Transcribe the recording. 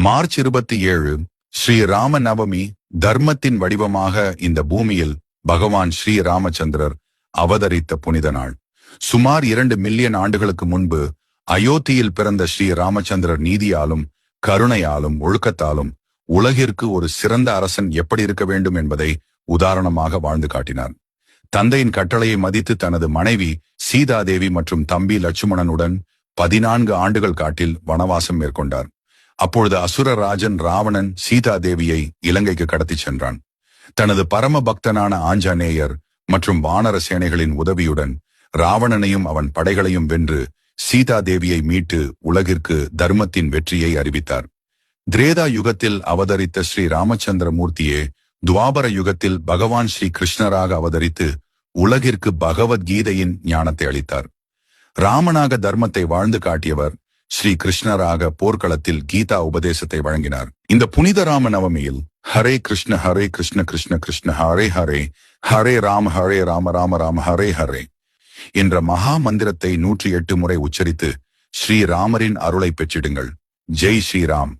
March 27 Srirama Navami. தர்மத்தின் வடிவமாக இந்த பூமியில் பகவான் ஸ்ரீ ராமச்சந்திரர் அவதரித்த புனித நாள். சுமார் 2 மில்லியன் ஆண்டுகளுக்கு முன்பு அயோத்தியில் பிறந்த ஸ்ரீ ராமச்சந்திரர் நீதியாலும் கருணையாலும் ஒழுக்கத்தாலும் உலகிற்கு ஒரு சிறந்த அரசன் எப்படி இருக்க வேண்டும் என்பதை உதாரணமாக வாழ்ந்து காட்டினார். தந்தையின் கட்டளையை மதித்து தனது மனைவி சீதாதேவி மற்றும் தம்பி லட்சுமணனுடன் 14 ஆண்டுகள் காட்டில் வனவாசம் மேற்கொண்டார். அப்பொழுது அசுரராஜன் ராவணன் சீதாதேவியை இலங்கைக்கு கடத்திச் சென்றான். தனது பரம பக்தனான ஆஞ்சநேயர் மற்றும் வானர சேனைகளின் உதவியுடன் ராவணனையும் அவன் படைகளையும் வென்று சீதாதேவியை மீட்டு உலகிற்கு தர்மத்தின் வெற்றியை அறிவித்தார். திரேதா யுகத்தில் அவதரித்த ஸ்ரீ ராமச்சந்திர மூர்த்தியே துவாபர யுகத்தில் பகவான் ஸ்ரீ கிருஷ்ணராக அவதரித்து உலகிற்கு பகவத்கீதையின் ஞானத்தை அளித்தார். ராமனாக தர்மத்தை வாழ்ந்து காட்டியவர் ஸ்ரீ கிருஷ்ணராக போர்க்களத்தில் கீதா உபதேசத்தை வழங்கினார். இந்த புனித ராம நவமியில் ஹரே கிருஷ்ண கிருஷ்ண கிருஷ்ண ஹரே ஹரே, ஹரே ராம ராம ராம ஹரே ஹரே என்ற மகா மந்திரத்தை 108 முறை உச்சரித்து ஸ்ரீராமரின் அருளை பெற்றிடுங்கள். ஜெய் ஸ்ரீராம்.